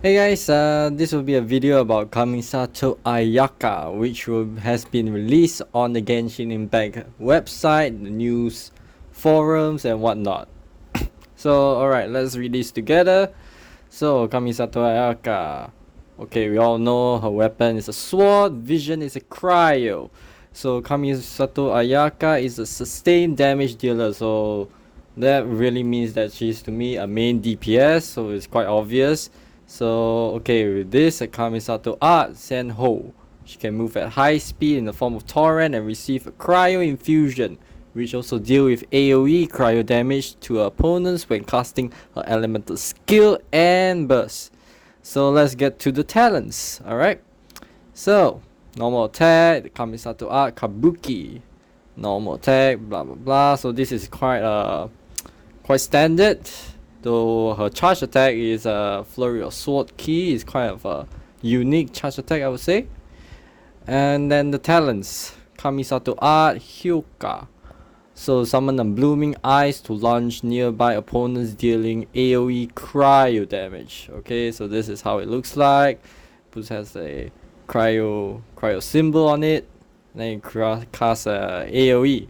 Hey guys, this will be a video about Kamisato Ayaka, which has been released on the Genshin Impact website, the news forums, and whatnot. So, alright, let's read this together. So, Kamisato Ayaka. Okay, we all know her weapon is a sword, vision is a cryo. So, Kamisato Ayaka is a sustained damage dealer, so that really means that she's to me a main DPS, so it's quite obvious. So, okay, with this, Kamisato Art, Senho. She can move at high speed in the form of Torrent and receive a Cryo Infusion, which also deal with AoE cryo damage to her opponents when casting her elemental skill and burst. So let's get to the talents, alright? So, normal attack, the Kamisato Art, Kabuki. Normal attack, blah blah blah. So this is quite standard. Though her charge attack is a flurry of sword key, is kind of a unique charge attack, I would say. And then the talents, Kamisato Art, Hyoka. So summon a blooming eyes to launch nearby opponents, dealing AoE cryo damage. Okay, so this is how it looks like. It has a cryo symbol on it. Then you cast a AoE.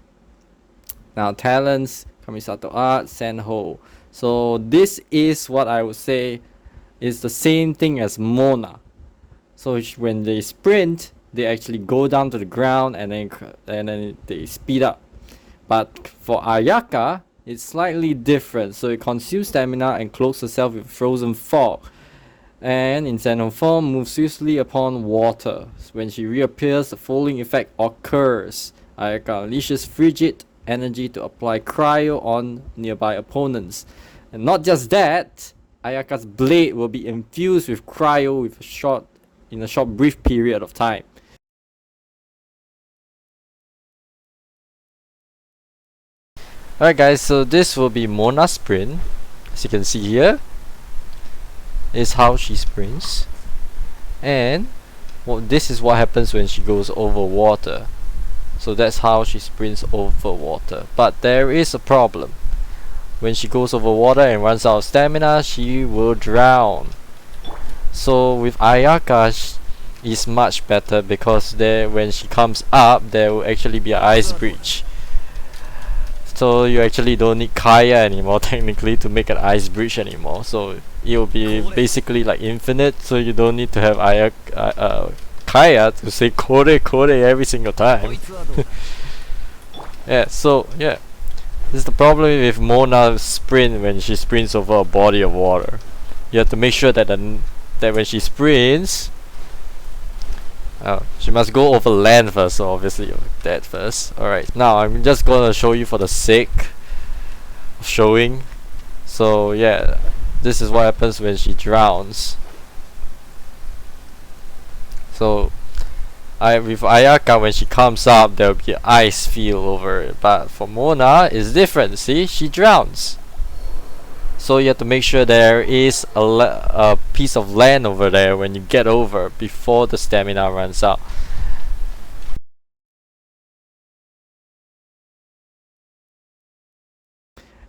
Now talents, Kamisato Art, Senho. So this is what I would say is the same thing as Mona. So when they sprint, they actually go down to the ground and then they speed up. But for Ayaka, it's slightly different. So it consumes stamina and cloaks herself with frozen fog. And in Xenon form, moves swiftly upon water. So when she reappears, the following effect occurs. Ayaka unleashes frigid energy to apply cryo on nearby opponents. And not just that, Ayaka's blade will be infused with cryo in a short brief period of time. Alright guys, so this will be Mona's sprint. As you can see here, is how she sprints. And this is what happens when she goes over water. So that's how she sprints over water. But there is a problem. When she goes over water and runs out of stamina, she will drown. So with Ayaka, is much better because when she comes up, there will actually be an ice breach. So you actually don't need Kaya anymore technically to make an ice breach anymore. So it will be basically like infinite. So you don't need to have Kaya to say Kore every single time. Yeah. So yeah. This is the problem with Mona's sprint when she sprints over a body of water. You have to make sure that that when she sprints, she must go over land first, so obviously that first. Alright, now I'm just gonna show you for the sake of showing. So yeah, this is what happens when she drowns. So with Ayaka, when she comes up, there will be an ice field over it. But for Mona, it's different. See, she drowns. So you have to make sure there is a piece of land over there when you get over before the stamina runs out.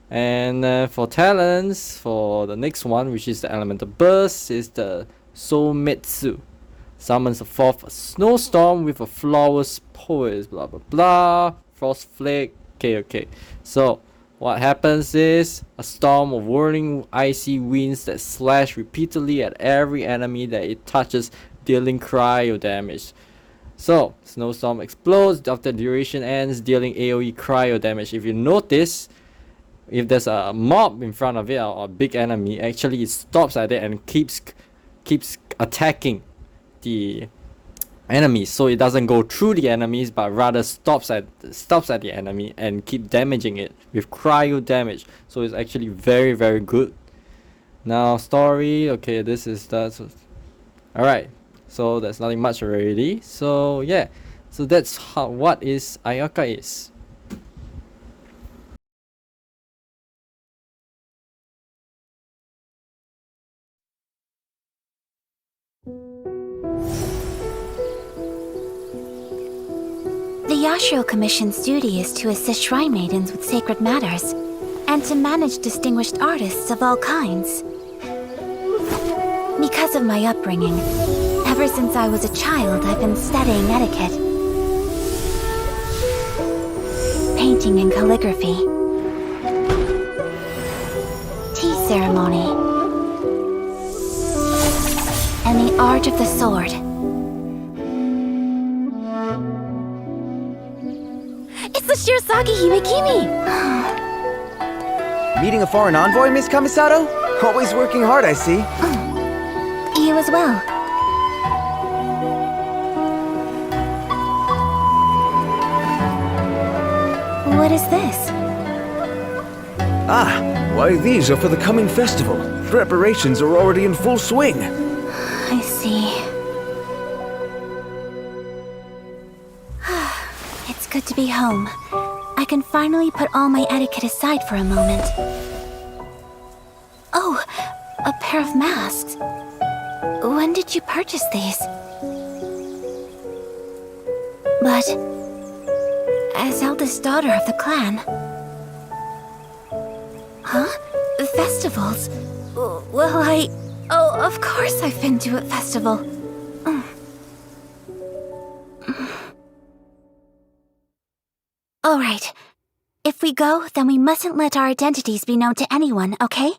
And for talents, for the next one, which is the elemental burst, is the Soumetsu. Summons a fourth snowstorm with a flawless poise, blah blah blah, frost flake. Okay. So what happens is a storm of whirling icy winds that slash repeatedly at every enemy that it touches, dealing cryo damage. So snowstorm explodes after duration ends, dealing AoE cryo damage. If you notice, if there's a mob in front of it or a big enemy, actually it stops at it and keeps attacking the enemies, so it doesn't go through the enemies but rather stops at the enemy and keep damaging it with cryo damage. So it's actually very very good. Now story, okay, this is that. Alright, so there's nothing much already. So yeah, so that's what is Ayaka is. The Yashiro Commission's duty is to assist shrine maidens with sacred matters, and to manage distinguished artists of all kinds. Because because of my upbringing. Ever since I was a child, I've been studying etiquette. Painting and calligraphy. Tea ceremony. And the art of the sword. It's the Shirazaki Himekimi! Meeting a foreign envoy, Miss Kamisato? Always working hard, I see. You as well. What is this? Ah, why these are for the coming festival. Preparations are already in full swing. I see. It's good to be home. I can finally put all my etiquette aside for a moment. Oh, a pair of masks. When did you purchase these? But as eldest daughter of the clan... Huh? Festivals? Well, Oh, of course I've been to a festival. All right. If we go, then we mustn't let our identities be known to anyone, okay?